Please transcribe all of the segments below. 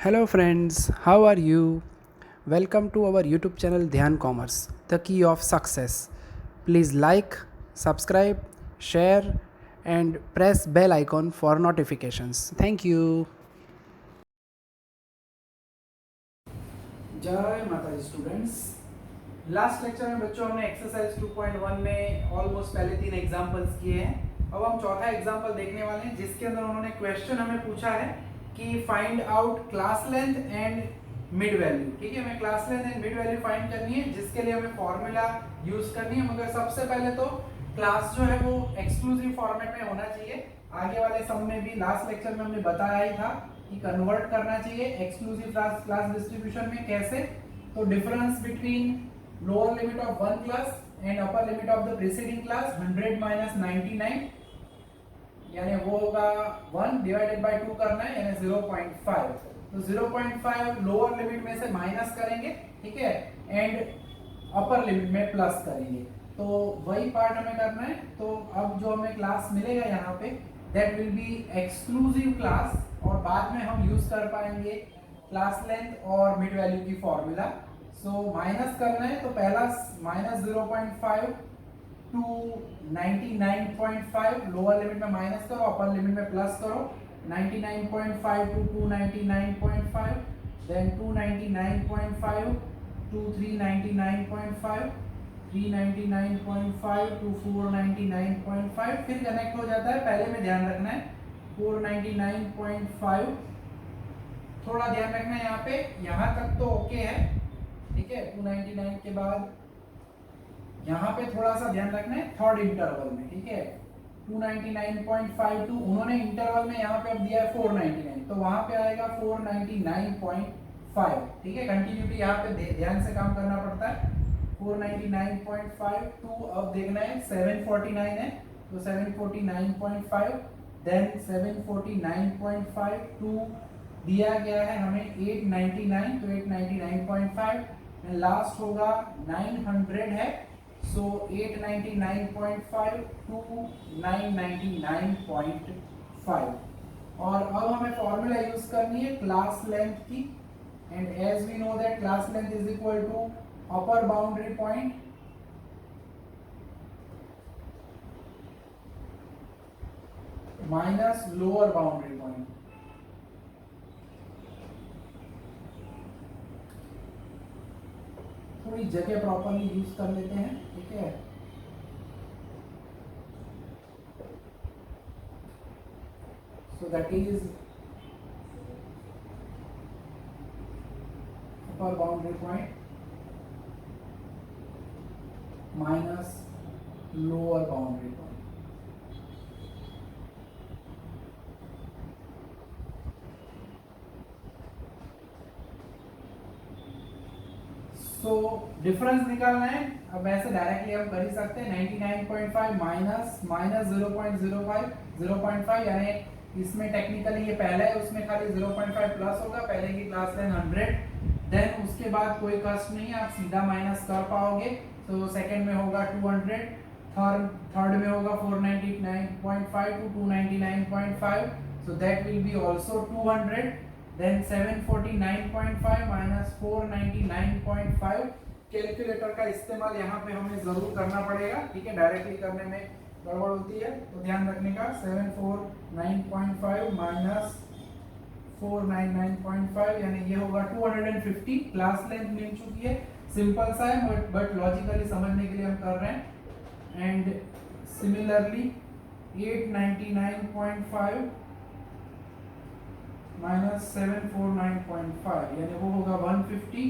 Hello friends, how are you? Welcome to our YouTube channel Dhyan Commerce, the key of success. Please like, subscribe, share and press bell icon for notifications. Thank you. जय माता the students. Last lecture में बच्चों हमने exercise 2.1 में almost पहले 3 examples किए हैं। अब हम चौथा एग्जांपल देखने वाले हैं जिसके अंदर उन्होंने क्वेश्चन हमें पूछा है कि find out class length and mid value. ठीक है, हमें class length and mid value find करनी है जिसके लिए हमें फॉर्मूला यूज करनी है। मगर सबसे पहले तो क्लास जो है वो एक्सक्लूसिव फॉर्मेट में होना चाहिए। आगे वाले सम में भी लास्ट लेक्चर में हमने बताया ही था कि कन्वर्ट करना चाहिए एक्सक्लूसिव क्लास डिस्ट्रीब्यूशन में। कैसे? तो difference between lower limit of one class and upper limit of the preceding class 100 minus 99 यानी वो होगा 1 डिवाइडेड बाय 2 करना है यानी 0.5। तो 0.5 लोअर लिमिट में से माइनस करेंगे, ठीक है, एंड अपर लिमिट में प्लस करेंगे। तो वही पार्ट हमें करना है। तो अब जो हमें क्लास मिलेगा यहाँ पे that will B exclusive class और बाद में हम यूज कर पाएंगे क्लास लेंथ और मिड वैल्यू की फॉर्मूला। सो माइनस करना है तो पहला माइनस 0.5 टू 99.5 लोअर लिमिट में माइनस करो, अपर लिमिट में प्लस करो। 99.5 टू 299.5, देन 299.5 टू 399.5, 399.5 टू 499.5, फिर कनेक्ट हो जाता है। पहले में ध्यान रखना है 499.5, थोड़ा ध्यान रखना है यहाँ पे, यहाँ तक तो ओके है, ठीक है। 299 के बाद यहाँ पे थोड़ा सा ध्यान रखना है थर्ड इंटरवल में, ठीक है। 299.5 टू उन्होंने इंटरवल में यहाँ पे अब दिया है 499, तो वहां पे आएगा 499.5, ठीक है। कंटिन्यूटी यहाँ पे ध्यान से काम करना पड़ता है। 499.5 टू अब देखना है 749 है तो 749.5, देन 749.5 टू दिया गया है हमें 899 तो 899.5, लास्ट होगा 900 है सो 899.5 टू 999.5। और अब हमें फॉर्मूला यूज करनी है क्लास लेंथ की, and as we know that class length is equal to upper boundary point minus lower boundary point. थोड़ी जगह प्रॉपरली यूज कर लेते हैं, ठीक है। So that is upper boundary point minus lower boundary point. तो difference निकालना है। अब ऐसे डायरेक्टली हम कर ही सकते हैं 99.5 माइनस 0.05 0.5 यानी इसमें टेक्निकली ये पहला है उसमें खाली 0.5 प्लस होगा, पहले की क्लास लेंथ 100, देन उसके बाद कोई कष्ट नहीं है, आप सीधा माइनस कर पाओगे। तो सेकंड में होगा 200, थर्ड में होगा 499.5 to 299.5, so that will be also 200, then 749.5 minus 499.5। Calculator का इस्तेमाल यहाँ पे हमें जरूर करना पड़ेगा, ठीक है, डायरेक्टली करने में गड़बड़ होती है तो ध्यान रखने का। 749.5 माइनस 499.5 यानी ये होगा 250। क्लास लेंथ मिल चुकी है, सिंपल सा है बट लॉजिकली समझने के लिए हम कर रहे हैं। एंड सिमिलरली 899.5 माइनस 749.5 यानी वो होगा 150,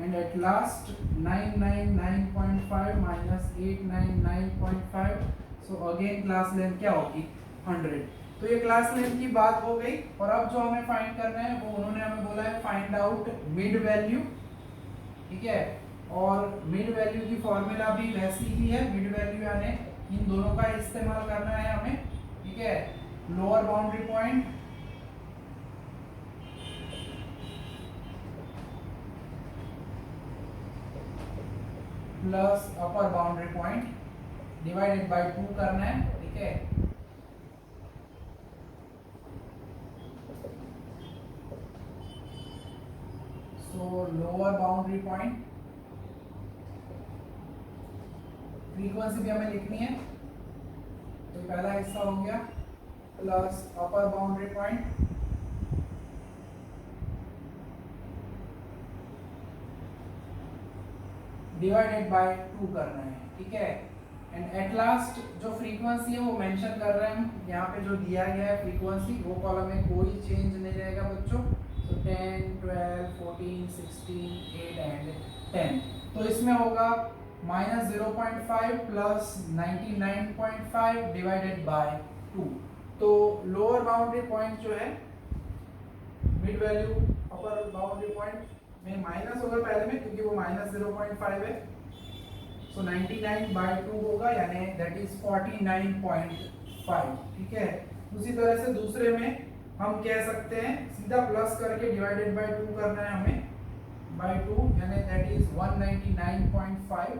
and at last 999.5 minus 899.5, so again class length क्या होगी 100। तो ये क्लास लेंथ की बात हो गई। और अब जो हमें फाइंड करना है वो उन्होंने हमें बोला है फाइंड आउट मिड वैल्यू, ठीक है। और मिड वैल्यू की फॉर्मूला भी वैसी ही है, मिड वैल्यू यानी इन दोनों का इस्तेमाल करना है हमें, ठीक है। Lower boundary point plus upper boundary point divided by 2 करना है, ठीक है। सो लोअर बाउंड्री पॉइंट फ्रीक्वेंसी भी हमें लिखनी है, तो पहला हिस्सा हो गया plus upper boundary point divided by 2 करना है, ठीक है। एंड एट लास्ट जो फ्रीक्वेंसी है वो मेंशन कर रहे हैं हम, यहाँ पे जो दिया गया है फ्रीक्वेंसी वो कॉलम में कोई चेंज नहीं रहेगा बच्चों। सो 10, 12, 14, 16, 8 एंड 10, तो इसमें होगा -0.5 प्लस 99.5 डिवाइडेड बाय 2। तो लोअर बाउंड्री पॉइंट जो है मिड वैल्यू अपर बाउंड्री पॉइंट में माइनस होगा पहले में, क्योंकि वो -0.5 है। सो 99/2 होगा, यानी दैट इज 49.5, ठीक है। उसी तरह से दूसरे में हम कह सकते हैं सीधा प्लस करके डिवाइडेड बाय 2 करना है हमें, बाय 2 यानी दैट इज 199.5।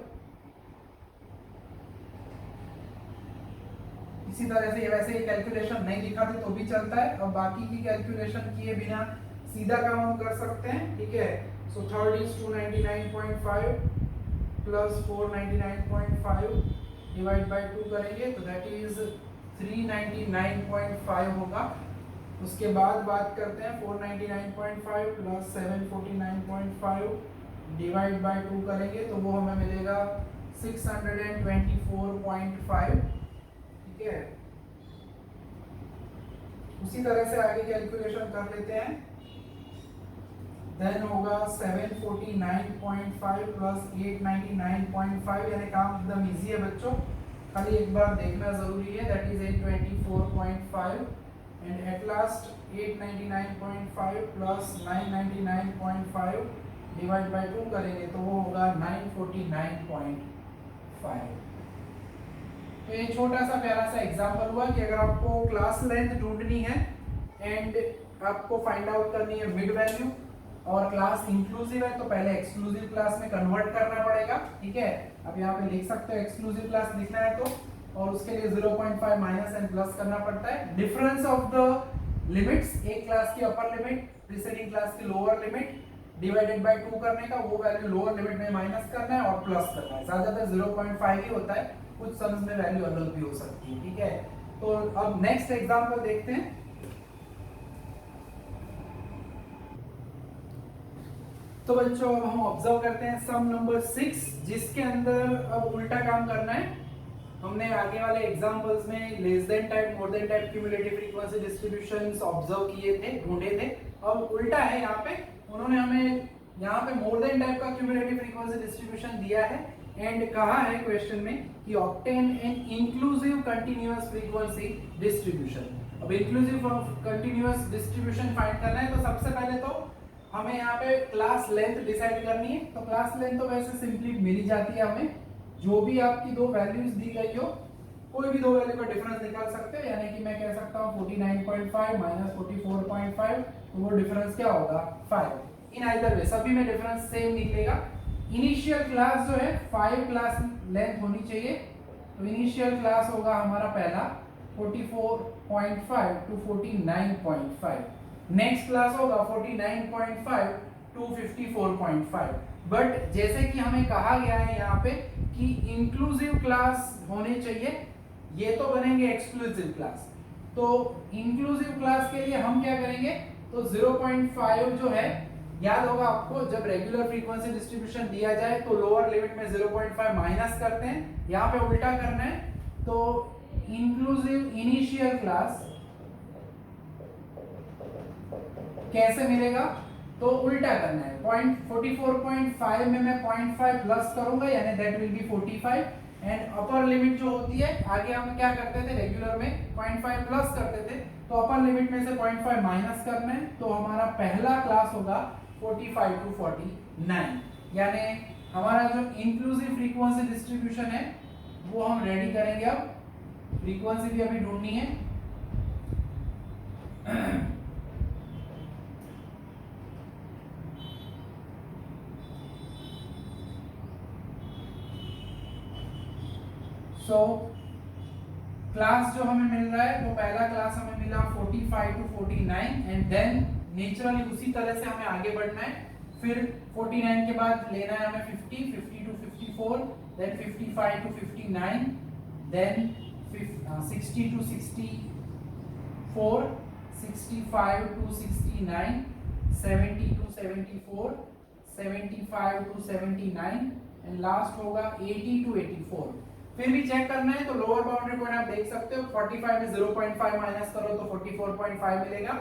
इसी तरह से वैसे ये कैलकुलेशन नहीं दिखाते तो भी चलता है, और बाकी की कैलकुलेशन किए बिना सीधा काम हम कर सकते हैं, ठीक है। So third is 299.5 plus 499.5 divide by 2 करेंगे तो दैट इज 399.5 होगा। उसके बाद बात करते हैं 499.5 प्लस 749.5 डिवाइड बाय 2 करेंगे तो वो हमें मिलेगा 624.5, ठीक है। उसी तरह से आगे कैलकुलेशन कर लेते हैं। देन होगा 749.5 प्लस 899.5, यानी काम एकदम इजी है बच्चों, खाली एक बार देखना जरूरी है, that is 824.5 and at last 899.5 plus 999.5 divide by 2 करेंगे तो वो होगा 949.5। तो ये छोटा सा प्यारा सा एग्जांपल हुआ कि अगर आपको क्लास लेंथ ढूंढनी है एंड आपको फाइंड आउट करनी है मिड वैल्यू, और क्लास इंक्लूसिव है तो पहले एक्सक्लूसिव क्लास में कन्वर्ट करना पड़ेगा, ठीक है। अब यहाँ पे लिख सकते हो एक्सक्लूसिव क्लास लिखना है तो, और उसके लिए 0.5 माइनस एंड प्लस करना पड़ता है। डिफरेंस ऑफ द लिमिट्स, एक क्लास की अपर लिमिट प्रीसीडिंग क्लास की लोअर लिमिट डिवाइडेड बाय 2 करने का, वो वैल्यू लोअर लिमिट में माइनस करना है और प्लस करना है। ज्यादातर 0.5 ही होता है, कुछ सम्स में वैल्यू अलग भी हो सकती है, ठीक है। तो अब नेक्स्ट एग्जांपल देखते हैं। तो बच्चों अब हम ऑब्जर्व करते हैं सम नंबर 6, जिसके अंदर अब उल्टा काम करना है। हमने आगे वाले एग्जांपल्स में लेस देन टाइप, मोर than type cumulative frequency distributions observe किए थे, ढूंढे थे। अब उल्टा है, यहाँ पे उन्होंने हमें यहाँ पे मोर देन टाइप का क्यूमुलेटिव फ्रीक्वेंसी डिस्ट्रीब्यूशन दिया है एंड कहा है क्वेश्चन में कि obtain an inclusive continuous frequency distribution. अब इंक्लूसिव कंटीन्यूअस डिस्ट्रीब्यूशन फाइंड करना है तो सबसे पहले तो हमें यहाँ पे क्लास लेंथ डिसाइड करनी है। तो क्लास लेंथ तो वैसे सिंपली मिल ही जाती है हमें, जो भी आपकी दो वैल्यूज दी गई हो कोई भी दो वैल्यू का डिफरेंस निकाल सकते हो, यानी कि मैं कह सकता हूँ 49.5 माइनस 44.5, तो वो डिफरेंस क्या होगा 5। इन आइदर वे सभी में डिफरेंस सेम निकलेगा। इनिशियल क्लास जो है 5 क्लास लेंथ होनी चाहिए, तो इनिशियल क्लास होगा हमारा पहला 44.5 टू 49.5, नेक्स्ट क्लास होगा 49.5 टू 54.5। बट जैसे कि हमें कहा गया है यहाँ पे कि इंक्लूसिव क्लास होने चाहिए, ये तो बनेंगे एक्सक्लूसिव क्लास। तो इंक्लूसिव क्लास के लिए हम क्या करेंगे, तो 0.5 जो है याद होगा आपको, जब रेगुलर फ्रीक्वेंसी डिस्ट्रीब्यूशन दिया जाए तो लोअर लिमिट में 0.5 माइनस करते हैं, यहाँ पे उल्टा करना है। तो इंक्लूसिव इनिशियल क्लास कैसे मिलेगा, तो उल्टा करना है। 44.5 में मैं 0.5 प्लस करूंगा, यानी that will B 45 and upper limit जो होती है, आगे हम क्या करते थे रेगुलर में 0.5 प्लस करते थे, तो अपर लिमिट में से 0.5 माइनस करना है, तो हमारा पहला क्लास होगा 45 टू 49, यानी हमारा जो इंक्लूसिव फ्रीक्वेंसी डिस्ट्रीब्यूशन है वो हम रेडी करेंगे। अब फ्रीक्वेंसी भी अभी ढूंढनी है। सो क्लास जो हमें मिल रहा है वो पहला क्लास हमें मिला 45 टू 49 एंड देन नेचुरली उसी तरह से हमें आगे बढ़ना है फिर 49 के बाद लेना है हमें 50, 50 to 54, then 55 to 59, then 60 to 64, 65 to 69, 70 to 74, 75 to 79 and last होगा 80 to 84। फिर भी चेक करना है तो लोअर बाउंड्री पॉइंट आप देख सकते हो 45 में 0.5 माइनस करो तो 44.5 मिलेगा,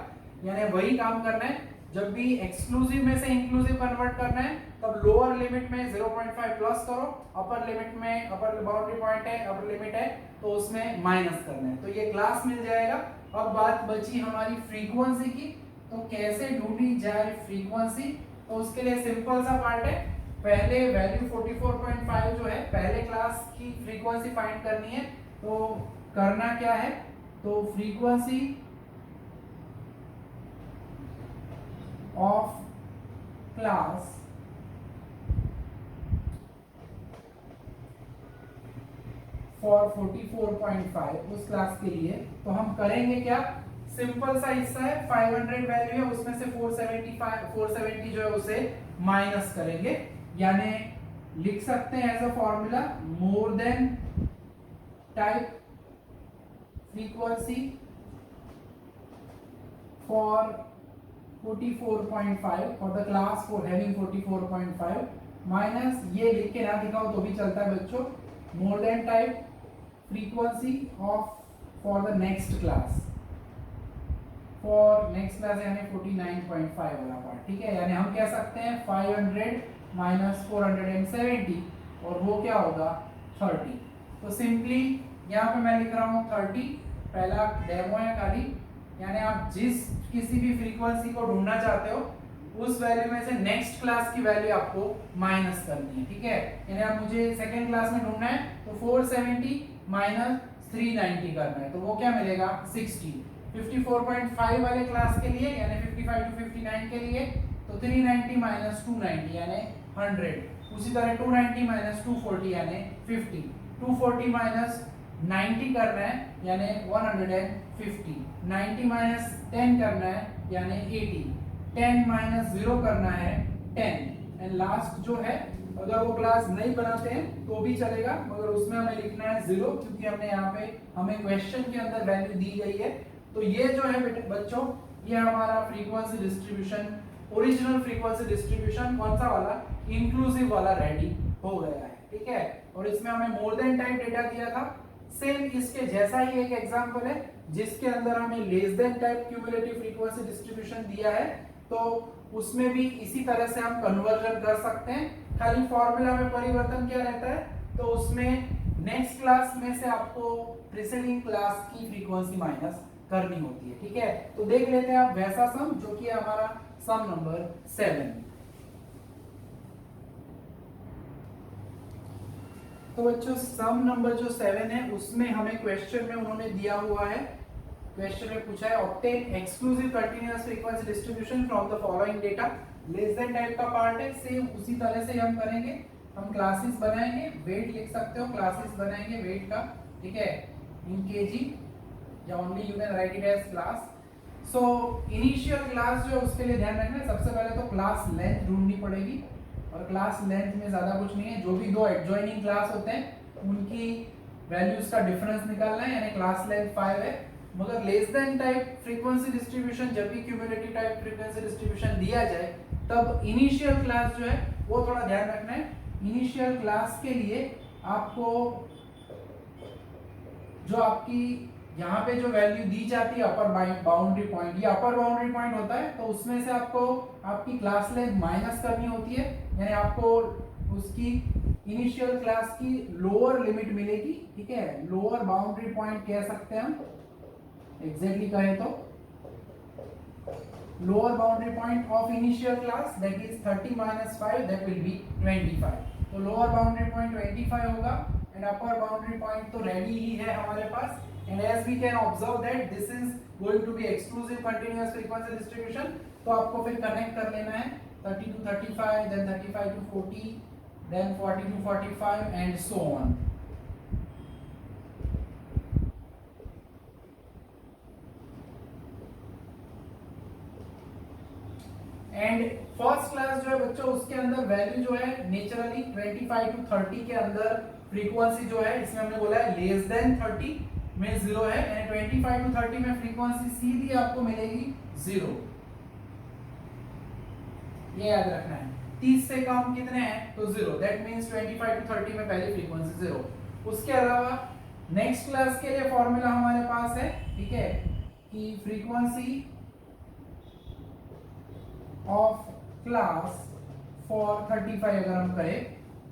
यानी वही काम करना है। जब भी एक्सक्लूसिव में से इंक्लूसिव कन्वर्ट करना है तब लोअर लिमिट में 0.5 प्लस करो, अपर लिमिट में अपर बाउंड्री पॉइंट है अपर लिमिट है तो उसमें माइनस करना है, तो ये क्लास मिल जाएगा। अब बात बची हमारी फ्रीक्वेंसी की, तो कैसे ढूंढी जाए फ्रीक्वेंसी, तो उसके लिए सिंपल सा पार्ट है, पहले वैल्यू 44.5 जो है पहले क्लास की फ्रीक्वेंसी फाइंड करनी है। तो करना क्या है, तो फ्रीक्वेंसी ऑफ क्लास फॉर 44.5 उस क्लास के लिए, तो हम करेंगे क्या, सिंपल सा हिस्सा है 500 वैल्यू है उसमें से 470 जो है उसे माइनस करेंगे, यानी लिख सकते हैं as a formula more than type frequency for 44.5 for the class for having 44.5 minus, ये लिख के ना दिखाओ तो भी चलता है बच्चों, मोर than type frequency of for the next class, for next class यानी 49.5 वाला पार्ट, ठीक है। यानी हम कह सकते हैं 500 माइनस 470 और वो क्या होगा 30। तो सिंपली यहाँ पे मैं लिख रहा हूँ 30, पहला डेमो है खाली, यानी आप जिस किसी भी फ्रीक्वेंसी को ढूंढना चाहते हो उस वैल्यू में से नेक्स्ट क्लास की वैल्यू आपको माइनस करनी है, ठीक है। यानी आप मुझे सेकेंड क्लास में ढूंढना है तो 470 माइनस 390 करना है, तो वो क्या मिलेगा 60। 54.5 वाले क्लास के लिए यानी 55 to 59 के लिए तो 390 माइनस 290 यानी 100, उसी तरह 290 माइनस 240 यानी 50, 240 माइनस 90 करना है यानी 150, 90 माइनस 10 करना है यानी 80, 10 माइनस 0 करना है 10 एंड लास्ट जो है अगर वो क्लास नहीं बनाते हैं तो भी चलेगा, मगर उसमें हमें लिखना है 0 क्योंकि हमने यहाँ पे हमें क्वेश्चन के अंदर वैल्यू दी गई है। तो ये जो है बच्चों ये हमारा frequency distribution, original frequency distribution कौन सा वाला, इंक्लूसिव वाला रेडी हो गया है, ठीक है। और इसमें हमें मोर देन टाइप डेटा दिया था, सेम इसके जैसा ही एक एग्जांपल है जिसके अंदर हमें less than type cumulative frequency distribution दिया है, तो उसमें भी इसी तरह से हम कन्वर्जन कर सकते हैं, खाली फॉर्मूला में परिवर्तन क्या रहता है, तो उसमें नेक्स्ट क्लास में से आपको प्रीसीडिंग क्लास की फ्रीक्वेंसी माइनस करनी होती है, ठीक है। तो देख लेते हैं आप वैसा सम जो कि है हमारा सम नंबर 7। तो बच्चों सम नंबर जो 7 है उसमें हमें क्वेश्चन में उन्होंने दिया हुआ है, क्वेश्चन में पूछा है obtain exclusive continuous frequency distribution from the following data, less than type का पार्ट है, सेम उसी तरह से हम करेंगे, हम क्लासेस बनाएंगे, वेट लिख सकते हो क्लासेस बनाएंगे वेट का, ठीक है, इन केजी या only you can write it as class. So initial class जो है उसके लिए ध्यान रखना है, सबसे पहले तो क्लास लेंथ ढूंढनी पड़ेगी और क्लास लेंथ में ज्यादा कुछ नहीं है, जो भी दो एडजॉइनिंग क्लास होते हैं उनकी वैल्यूज का डिफरेंस निकालना है, यानी क्लास लेंथ 5 है। मगर less than type frequency distribution, जब भी क्यूमुलेटिव टाइप फ्रीक्वेंसी डिस्ट्रीब्यूशन दिया जाए तब इनिशियल क्लास जो है वो थोड़ा ध्यान रखना है। इनिशियल क्लास के लिए आपको जो आपकी यहाँ पे जो वैल्यू दी जाती है अपर बाउंड्री पॉइंट, ये अपर बाउंड्री पॉइंट होता है, तो उसमें से आपको आपकी क्लास लेंथ माइनस करनी होती है, यानी आपको उसकी इनिशियल क्लास की लोअर लिमिट मिलेगी, ठीक है, लोअर बाउंड्री पॉइंट कह सकते हैं हम, एग्जैक्टली कहें तो lower boundary point of initial class that is 30 minus 5 that will B 25, तो लोअर बाउंड्री पॉइंट 25 होगा एंड अपर बाउंड्री पॉइंट तो रेडी ही है हमारे पास। And as we can observe that this is going to be exclusive continuous frequency distribution, तो आपको फिर connect कर लेना है 30 to 35, then 35 to 40, then 40 to 45 and so on. And first class जो है बच्चों उसके अंदर वैल्यू जो है नेचुरली 25 टू 30 के अंदर फ्रीक्वेंसी जो है इसमें हमने बोला है लेस देन 30 में 0 है, यानी 25 टू 30 में फ्रीक्वेंसी सीधी आपको मिलेगी 0, ये याद रखना है। 30 से कम कितने हैं तो 0, दैट मींस 25 टू 30 में पहली फ्रीक्वेंसी 0। उसके अलावा नेक्स्ट क्लास के लिए फॉर्मूला हमारे पास है, ठीक है, कि फ्रीक्वेंसी ऑफ क्लास फॉर 35 अगर हम करें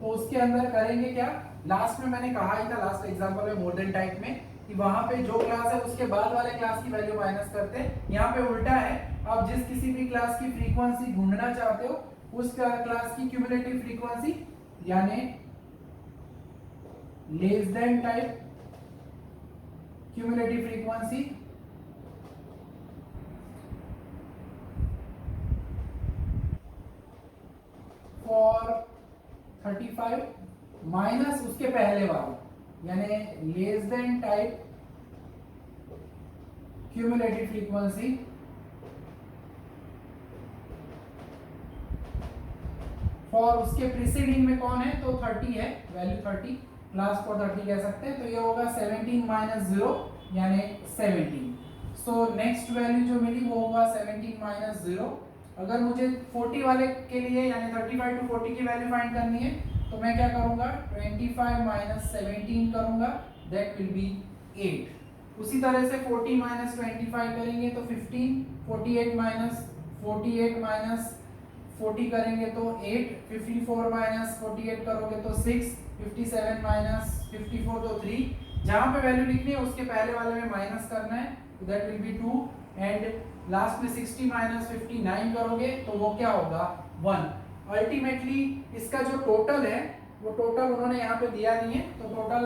तो उसके अंदर करेंगे क्या, लास्ट में मैंने कहा ही था लास्ट एग्जांपल में मोर देन टाइप में कि वहां पे जो क्लास है उसके बाद वाले क्लास की वैल्यू माइनस करते हैं। यहाँ पे उल्टा है, आप जिस किसी भी क्लास की फ्रीक्वेंसी ढूंढना चाहते हो उस क्लास की क्यूमुलेटिव फ्रीक्वेंसी यानी less than type cumulative frequency for 35 minus उसके पहले वाला यानी less than type cumulative frequency for उसके प्रीसीडिंग में कौन है तो 30 है, वैल्यू 30 क्लास फॉर 30 कह सकते हैं, तो ये होगा 17 माइनस 0 यानी 17। सो नेक्स्ट वैल्यू जो मिली वो होगा 17 माइनस 0। अगर मुझे 40 वाले के लिए यानी 35 टू 40 की वैल्यू फाइंड करनी है तो मैं क्या करूंगा 25 माइनस 17 करूंगा, दैट विल बी 8। उसी तरह से 40 माइनस 25 करेंगे तो 15, 48 माइनस 40 करेंगे तो 8, 54 माइनस 48 करोगे तो 6, 57 माइनस 54 तो 3। जहां पे वैल्यू लिखनी है उसके पहले वाले में माइनस करना है तो that will B 2 and last में 60 माइनस 59 करोगे तो वो क्या होगा 1। अल्टीमेटली इसका जो टोटल है वो टोटल उन्होंने यहाँ पे दिया नहीं है तो टोटल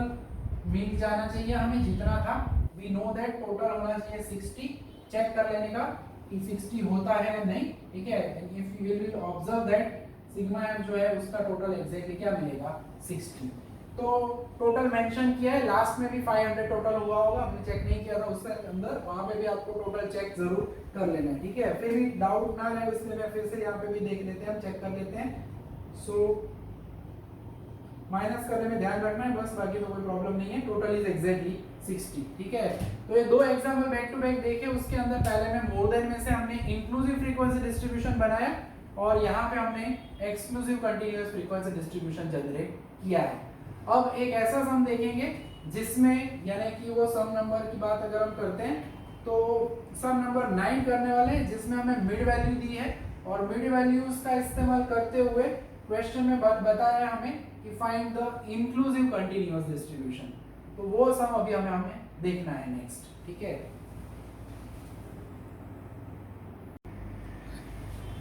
मिल जाना चाहिए हमें जितना था, वी नो दैट टोटल होना चाहिए 60। चेक कर लेने का कि 60 होता है या नहीं, ठीक है। If you will observe that sigma M जो है उसका टोटल एग्जैक्टली क्या मिलेगा 60। तो टोटल मेंशन किया है, लास्ट में भी 500 टोटल हुआ होगा, हमने चेक नहीं किया था उसके अंदर, वहां पे भी आपको टोटल चेक जरूर कर लेना है, ठीक है। फिर भी डाउट ना रहे इसलिए मैं फिर से यहाँ पे भी देख लेते हैं, हम चेक कर लेते हैं। सो माइनस करने में ध्यान रखना है बस, बाकी तो कोई प्रॉब्लम नहीं है। टोटल इज एग्जैक्टली 60, ठीक है। तो ये दो एग्जाम्पल बैक टू बैक देखे, उसके अंदर पहले में मोर देन में से हमने इंक्लूसिव फ्रीक्वेंसी डिस्ट्रीब्यूशन बनाया और यहाँ पे हमने exclusive continuous frequency distribution generate किया है। अब एक ऐसा सम देखेंगे जिसमें यानी कि वो सम नंबर की बात अगर हम करते हैं तो सम नंबर 9 करने वाले हैं जिसमें हमें मिड वैल्यू दी है और मिड वैल्यूज का इस्तेमाल करते हुए क्वेश्चन में बताया हमें कि find the inclusive continuous distribution. तो वो सम अभी हमें देखना है नेक्स्ट, ठीक है।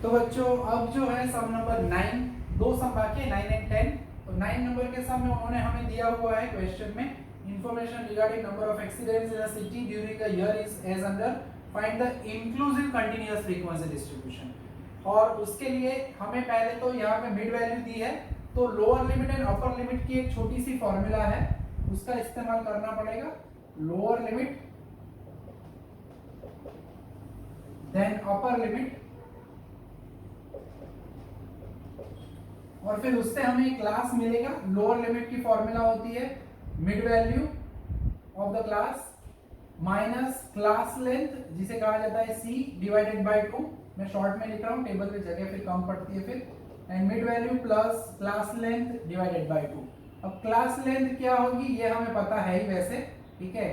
तो बच्चों अब जो है सम नंबर 9, दो सम बाकी है 9 एंड 10। तो 9 नंबर के सम में उन्होंने हमें दिया हुआ है क्वेश्चन में information regarding number of accidents in a city during the year is as under, find the inclusive continuous frequency distribution. और उसके लिए हमें पहले तो यहाँ पे मिड वैल्यू दी है तो lower limit and upper limit की एक छोटी सी फॉर्मूला है उसका इस्तेमाल करना पड़ेगा। Lower limit then upper limit और फिर उससे हमें एक क्लास मिलेगा। लोअर लिमिट की फॉर्मूला होती है mid value of the class minus class length जिसे कहा जाता है c डिवाइडेड बाय 2। मैं शॉर्ट में लिख रहा हूं, टेबल पे जगह फिर कम पड़ती है फिर, and mid value plus class length divided by 2। अब क्लास लेंथ क्या होगी ये हमें पता है ही वैसे, ठीक है,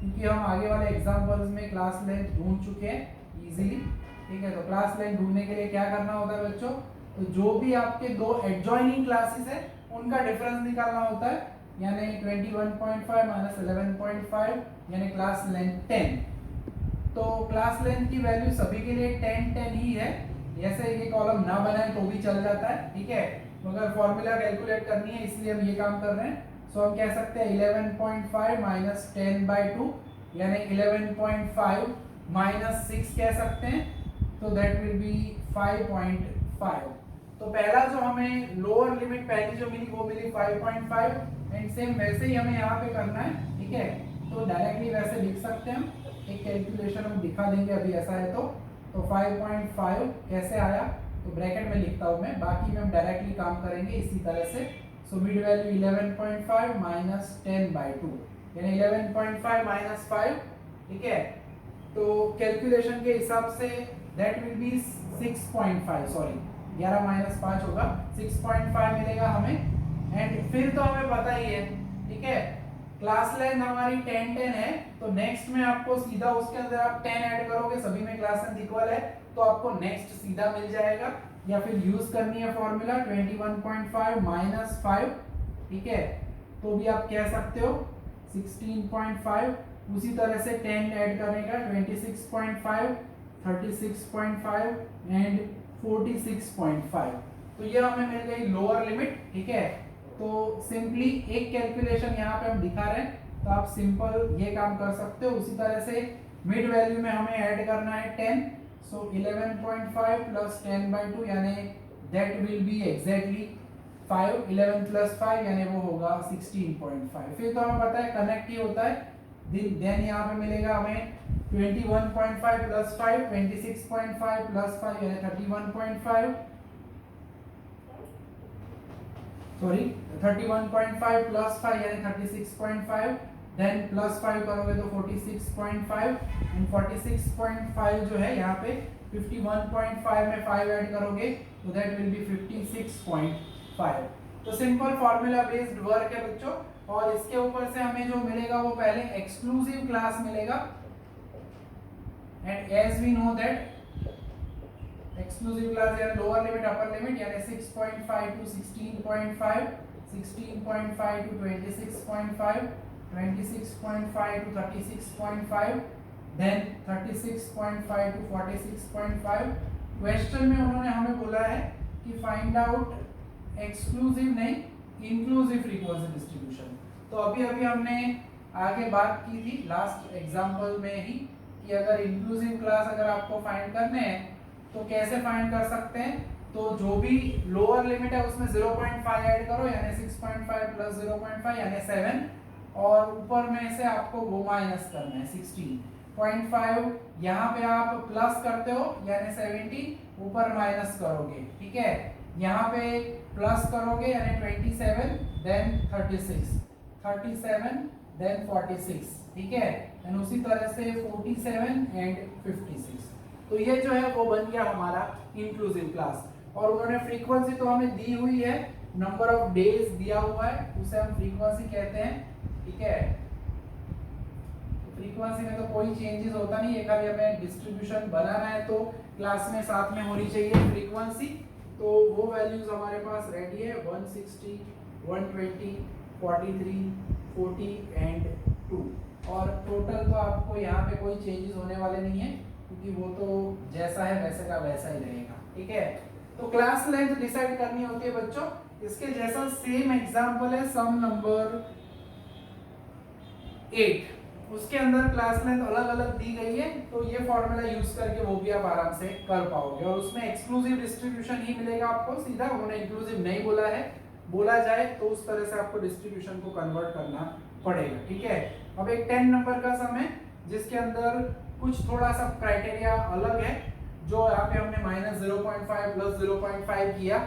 क्योंकि हम आगे वाले एग्जांपल्स में क्लास लेंथ ढूंढ चुके हैं इजीली, ठीक है। तो क्लास लेंथ ढूंढने के लिए क्या करना होता है बच्चों, तो जो भी आपके दो एडजॉइनिंग क्लासेस है उनका डिफरेंस निकालना होता है, यानी 21.5 माइनस 11.5 यानी क्लास लेंथ 10। तो क्लास लेंथ की वैल्यू सभी के लिए 10 ही है, ऐसे ये कॉलम ना बनाए तो भी चल जाता है, ठीक है, मगर फॉर्मूला कैलकुलेट करनी है इसलिए हम ये काम कर रहे हैं। सो हम कह सकते हैं 11.5 माइनस 10/2 यानी 11.5 माइनस 6 कह सकते हैं, तो दैट विल बी 5.5। तो पहला जो हमें लोअर लिमिट पहली जो मिली वो मिली 5.5 एंड सेम वैसे ही हमें यहाँ पे करना है, ठीक है। तो डायरेक्टली वैसे लिख सकते हैं हम, एक कैलकुलेशन हम दिखा देंगे अभी ऐसा है तो तो 5.5 कैसे आया, तो ब्रैकेट में लिखता हूँ मैं, बाकी में हम डायरेक्टली काम करेंगे इसी तरह से। सो मिड वैल्यू 11.5 माइनस 10/2 यानी 11.5 माइनस 5, ठीक है। तो कैलकुलेशन के हिसाब say that will B 6.5, sorry 11 minus 5 होगा, 6.5 मिलेगा हमें। एंड फिर तो हमें पता ही है, ठीक है, क्लास लेंथ हमारी 10 है, तो नेक्स्ट में आपको सीधा उसके अंदर आप 10 ऐड करोगे, सभी में क्लास लेंथ इक्वल है, तो आपको नेक्स्ट सीधा मिल जाएगा। या फिर यूज करनी है फॉर्मूला 21.5 माइनस 5, ठीक है, तो भी आप कह सकते हो 16.5। उसी तरह से 10 ऐड करेगा 26.5, 36.5 एंड 46.5, तो ये हमें मिल गई लोअर लिमिट, ठीक है। तो सिंपली एक कैलकुलेशन यहाँ पे हम दिखा रहे हैं, तो आप सिंपल ये काम कर सकते हो। उसी तरह से मिड वैल्यू में हमें ऐड करना है 10, सो 11.5 प्लस 10/2 यानी that will B exactly 5, 11 plus 5 यानी वो होगा 16.5। फिर तो हमें पता है कनेक्ट ही होता है, देन यहाँ पे मिलेगा हमें 21.5 प्लस 5, 26.5 प्लस 5 यानी 31.5, सॉरी 31.5 प्लस 5 यानी 36.5, देन प्लस 5 करोगे तो 46.5 एंड 46.5 जो है यहाँ पे 51.5 में 5 ऐड करोगे तो दैट विल बी 56.5। तो सिंपल फॉर्मूला बेस्ड वर्क है बच्चों, और इसके ऊपर से हमें जो मिलेगा वो पहले एक्सक्लूसिव क्लास मिलेगा। And as we know that exclusive class यानी लोअर लिमिट अपर लिमिट यानी 6.5 to 16.5, 16.5 to 26.5, 26.5 to 36.5, then 36.5 to 46.5। Question में उन्होंने हमें बोला है कि फाइंड आउट एक्सक्लूसिव नहीं इंक्लूसिव फ्रीक्वेंसी डिस्ट्रीब्यूशन। तो अभी अभी हमने आगे बात की थी लास्ट एग्जांपल में ही कि अगर इंक्लूसिव क्लास अगर आपको फाइंड करने हैं तो कैसे फाइंड कर सकते हैं। तो जो भी लोअर लिमिट है उसमें 0.5 ऐड करो यानी 6.5 प्लस 0.5 यानी 7, और ऊपर में से आपको वो माइनस करना है 16.5, यहाँ पे आप प्लस करते हो यानी 70, ऊपर माइनस करोगे, ठीक है, यहाँ पे प्लस करोगे यानी 27, देन 36, 37 देन 46, ठीक है, एंड उसी तरह से 47 एंड 56। तो ये जो है वो बन गया हमारा इंक्लूसिव क्लास। और उन्होंने फ्रीक्वेंसी तो हमें दी हुई है, नंबर ऑफ डेज दिया हुआ है, उसे हम फ्रीक्वेंसी कहते हैं, ठीक है। फ्रीक्वेंसी में तो कोई चेंजेस होता नहीं है, खाली हमें डिस्ट्रीब्यूशन बनाना है तो क्लास में साथ में होनी चाहिए फ्रीक्वेंसी। तो वो वैल्यूज हमारे पास रेडी है 160, 120, 43, 40 एंड 2, और टोटल तो आपको यहाँ पे कोई चेंजेस होने वाले नहीं है क्योंकि वो तो जैसा है वैसे का वैसा ही रहेगा, ठीक है। तो क्लास लेंथ डिसाइड करनी होती है बच्चों, इसके जैसा सेम एग्जांपल है सम नंबर 8, उसके अंदर क्लास लेंथ अलग अलग दी गई है, तो ये फॉर्मूला यूज करके वो भी आप आराम से कर पाओगे। और उसमें एक्सक्लूसिव डिस्ट्रीब्यूशन ही मिलेगा आपको सीधा, उन्होंने इंक्लूसिव नहीं बोला है, बोला जाए तो उस तरह से आपको डिस्ट्रीब्यूशन को कन्वर्ट करना पड़ेगा, ठीक है। अब एक 10 नंबर का सम है जिसके अंदर कुछ थोड़ा सा क्राइटेरिया अलग है, जो यहाँ पे हमने -0.5 प्लस 0.5 किया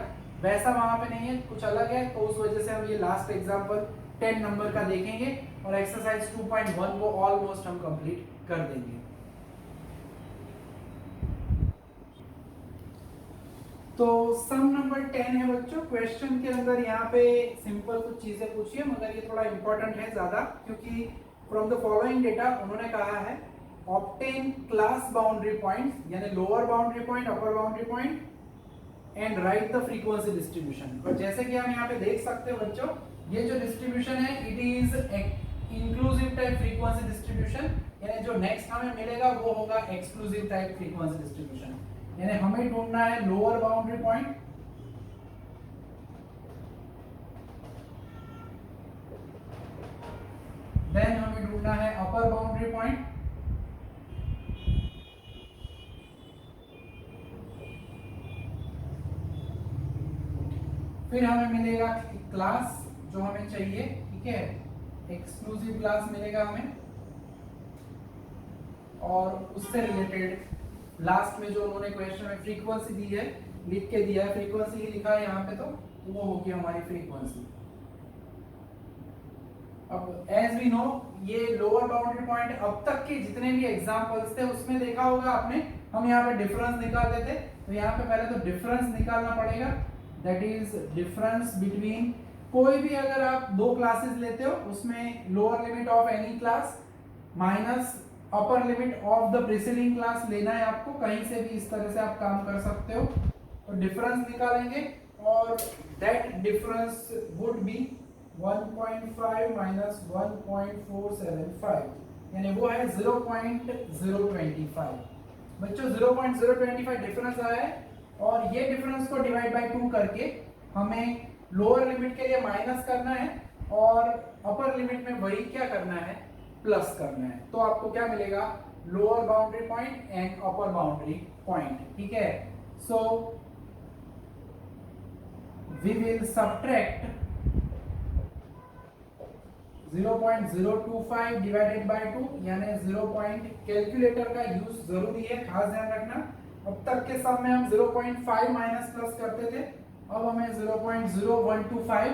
वैसा वहां पे नहीं है, कुछ अलग है, तो उस वजह से हम ये लास्ट एग्जांपल 10 नंबर का देखेंगे और एक्सरसाइज 2.1 को ऑलमोस्ट हम कंप्लीट कर देंगे। तो सम नंबर 10 है बच्चों। क्वेश्चन के अंदर यहाँ पे सिंपल कुछ चीजें पूछी है, मगर ये थोड़ा इंपॉर्टेंट है ज्यादा, क्योंकि फ्रॉम द फॉलोइंग डेटा उन्होंने कहा है ऑब्टेन क्लास बाउंड्री पॉइंट्स यानी lower boundary point, upper boundary point and right the frequency distribution. और जैसे कि हम यहाँ पे देख सकते हैं बच्चों, ये जो डिस्ट्रीब्यूशन है it is inclusive type frequency distribution, यानी जो नेक्स्ट हमें मिलेगा वो होगा एक्सक्लूसिव टाइप फ्रीक्वेंसी डिस्ट्रीब्यूशन। यानी हमें ढूंढना है लोअर बाउंड्री पॉइंट, देन हमें ढूंढना है अपर बाउंड्री पॉइंट, फिर हमें मिलेगा क्लास जो हमें चाहिए, ठीक है, एक्सक्लूसिव क्लास मिलेगा हमें, और उससे रिलेटेड लास्ट में जो उन्होंने क्वेश्चन में फ्रीक्वेंसी दी है, लिख के दिया है, फ्रीक्वेंसी ही लिखा है यहाँ पे, तो वो होगी हमारी फ्रीक्वेंसी। अब एज वी नो, ये लोअर बाउंड्री पॉइंट अब तक के जितने भी एग्जांपल्स थे उसमें देखा होगा आपने, हम यहाँ पे डिफरेंस निकालते थे, तो यहाँ पे पहले तो डिफरेंस निकालना पड़ेगा, दैट इज डिफरेंस बिटवीन, कोई भी अगर आप दो क्लासेस लेते हो उसमें lower limit of any class minus upper limit of the preceding class लेना है आपको, कहीं से भी इस तरह से आप काम कर सकते हो। तो डिफरेंस निकालेंगे और that difference would be 1.5 minus 1.475, यानी वो है 0.025। बच्चों 0.025 डिफरेंस आया है, और ये डिफरेंस को डिवाइड बाय 2 करके हमें लोअर लिमिट के लिए माइनस करना है और अपर लिमिट में वही क्या करना है, प्लस करना है। तो आपको क्या मिलेगा, lower boundary point and upper boundary point, ठीक है। So we will subtract 0.025 divided by 2, यानी 0. कैलकुलेटर का यूज जरूरी है, खास ध्यान रखना। अब तक के सम में हम 0.5 माइनस प्लस करते थे, अब हमें 0.0125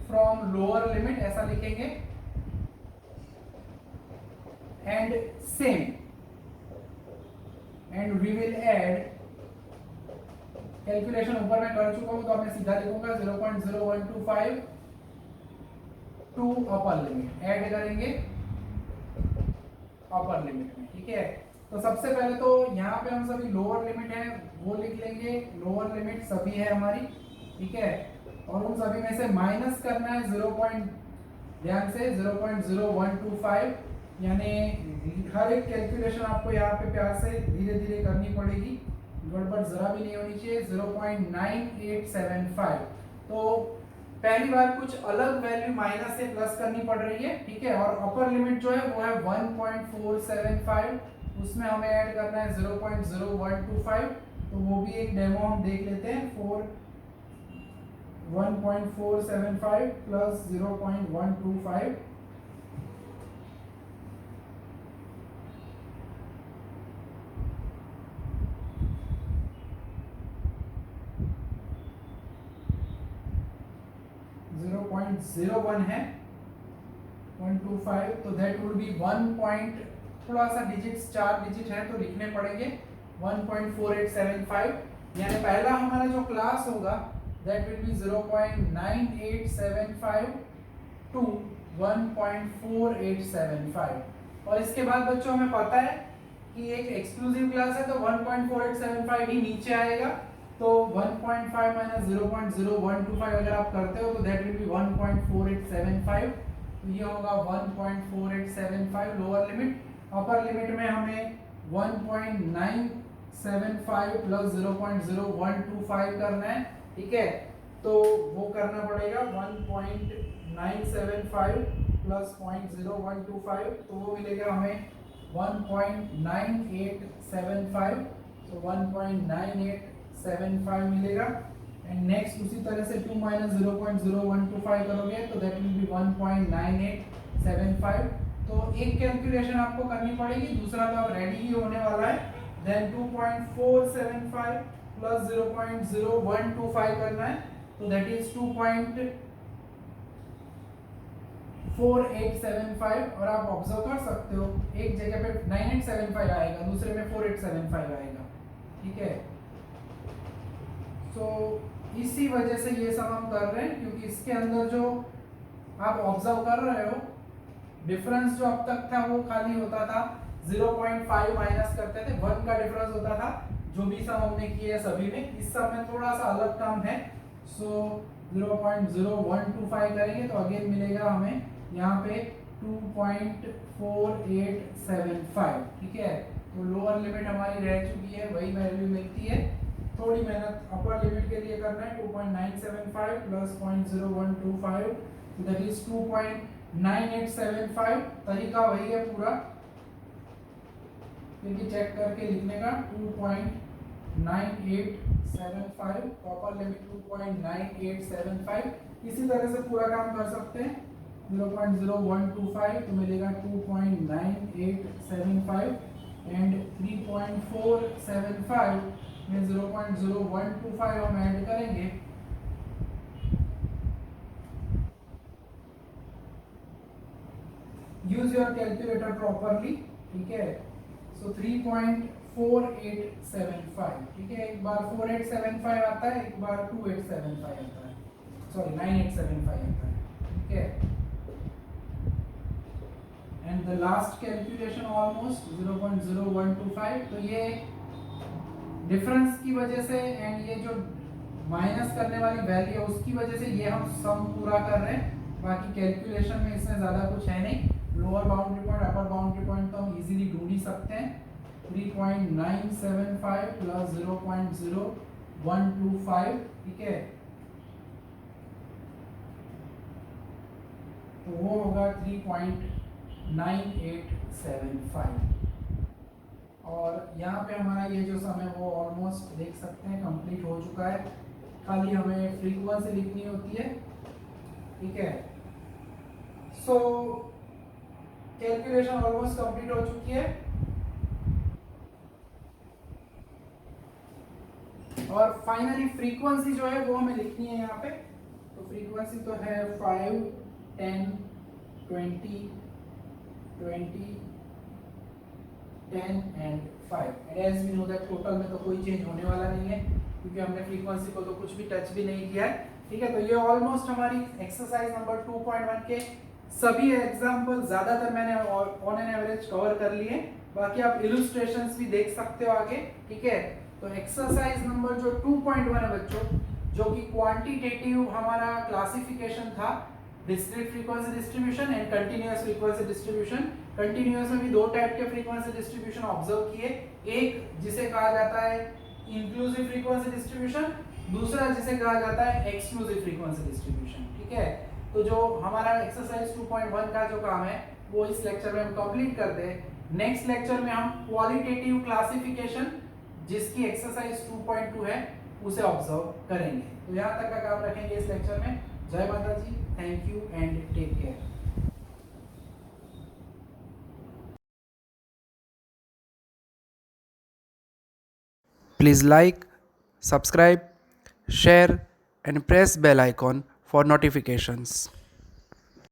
फ्रॉम लोअर लिमिट ऐसा लिखेंगे, and same, and we will add, calculation ऊपर मैं कर चुका हूं तो अब मैं सीधा लिखूंगा 0.0125 टू अपर लिमिट, ऐड करेंगे अपर लिमिट में, ठीक है। तो सबसे पहले तो यहाँ पे हम सभी लोअर लिमिट है वो लिख लेंगे, लोअर लिमिट सभी है हमारी, ठीक है, और उन सभी में से माइनस करना है 0.0125, यानी हर एक कैलकुलेशन आपको यहाँ पे प्यार से धीरे धीरे करनी पड़ेगी, गड़बड़ जरा भी नहीं होनी चाहिए। 0.9875, तो पहली बार कुछ अलग वैल्यू माइनस से प्लस करनी पड़ रही है, ठीक है। और अपर लिमिट जो है वो है 1.475, उसमें हमें ऐड करना है 0.0125, तो वो भी एक डेमो हम देख लेते हैं। 1.475 प्लस 0.125, .01 है 125, तो दैट वुड बी 1 पॉइंट, थोड़ा सा डिजिट्स 4 डिजिट है तो लिखने पड़ेंगे 1.4875, यानी पहला हमारा जो क्लास होगा दैट विल बी 0.9875 टू 1.4875। और इसके बाद बच्चों हमें पता है कि एक एक्सक्लूसिव क्लास है तो 1.4875 ही नीचे आएगा, तो 1.5 माइनस 0.0125 अगर आप करते हो तो दैट विल बी 1.4875, तो ये होगा 1.4875 लोअर लिमिट। अपर लिमिट में हमें 1.975 प्लस 0.0125 करना है, ठीक है, तो वो करना पड़ेगा 1.975 प्लस 0.0125, तो वो मिलेगा हमें 1.9875, तो 1.9875 मिलेगा। एंड नेक्स्ट उसी तरह से 2 माइनस 0.0125 करोगे तो दैट विल बी 1.9875। तो एक कैलकुलेशन आपको करनी पड़ेगी, दूसरा तो अब रेडी ही होने वाला है। देन 2.475 प्लस 0.0125 करना है, तो दैट इज 2.4875, और आप ऑब्जर्व कर सकते हो एक जगह पे 9875 आएगा, दूसरे में 4875 आएगा, ठीक है। तो इसी वजह से ये सब हम कर रहे हैं, क्योंकि इसके अंदर जो आप ऑब्जर्व कर रहे हो डिफरेंस जो अब तक था वो खाली होता था 0.5 माइनस करते थे, 1 का डिफरेंस होता था जो भी सम हमने किए सभी में। इस सब में थोड़ा सा अलग काम है, सो 0.0125 करेंगे तो अगेन मिलेगा हमें यहाँ पे 2.4875, ठीक है। तो लोअर लिमिट हमारी रह चुकी है, वही वैल्यू मिलती है। थोड़ी मेहनत अपर लिमिट के लिए करना है, 2.975 प्लस 0.0125, दैट इज 2.9875। तरीका वही है पूरा, क्योंकि चेक करके लिखने का 2.9875, अपर लिमिट 2.9875। इसी तरह से पूरा काम कर सकते हैं। 0.0125 तो मिलेगा 2.9875, एंड 3.475 में 0.0125 हम ऐड करेंगे। यूज योर कैलकुलेटर प्रॉपरली, ठीक है। सो 3.4875, ठीक है। एक बार 4875 आता है, एक बार 2875 आता है, सॉरी 9875 आता है, ठीक है। And the last calculation almost 0.0125। तो ये डिफरेंस की वजह से एंड ये जो माइनस करने वाली वैल्यू है उसकी वजह से ये हम सम पूरा कर रहे हैं। बाकी कैलकुलेशन में इसमें ज़्यादा कुछ है नहीं। लोअर बाउंड्री पॉइंट अपर बाउंड्री पॉइंट तो हम इजीली ढूंढ ही सकते हैं। 3.975 प्लस 0.0125, ठीक है। तो वो होगा 3.9875। और यहाँ पे हमारा ये जो सम है वो ऑलमोस्ट देख सकते हैं कंप्लीट हो चुका है। खाली हमें फ्रीक्वेंसी लिखनी होती है, ठीक है। सो कैलकुलेशन ऑलमोस्ट कंप्लीट हो चुकी है। और फाइनली फ्रीक्वेंसी जो है वो हमें लिखनी है यहाँ पे। तो फ्रीक्वेंसी तो है 5, 10, 20, 10 and 5। As we know that total में तो कोई चेंज होने वाला नहीं है क्योंकि हमने फ्रीक्वेंसी को तो कुछ भी टच भी नहीं किया है, ठीक है। तो ये ऑलमोस्ट हमारी एक्सरसाइज नंबर 2.1 के सभी एग्जाम्पल ज़्यादातर मैंने ऑन एन एवरेज कवर कर लिए। बाकी आप इलुस्ट्रेशंस भी देख सकते हो आगे, ठीक है। तो एक्सरसाइज नंबर जो 2.1 है बच्चों, जो कि क्वांटिटेटिव हमारा क्लासिफिकेशन था, discrete frequency distribution and continuous frequency distribution. Continuous में भी दो टाइप के फ्रीक्वेंसी डिस्ट्रीब्यूशन ऑब्जर्व किए। एक जिसे कहा जाता है इंक्लूसिव फ्रीक्वेंसी डिस्ट्रीब्यूशन, दूसरा जिसे कहा जाता है एक्सक्लूसिव फ्रीक्वेंसी डिस्ट्रीब्यूशन, ठीक है। तो जो हमारा एक्सरसाइज 2.1 का जो काम है वो इस लेक्चर में हम कंप्लीट करते हैं। नेक्स्ट लेक्चर में हम क्वालिटेटिव क्लासिफिकेशन, जिसकी एक्सरसाइज 2.2 है, उसे ऑब्जर्व करेंगे। तो यहाँ तक का काम रखेंगे इस लेक्चर में। जय माता जी, thank you and take care. Please like, subscribe, share and press bell icon for notifications.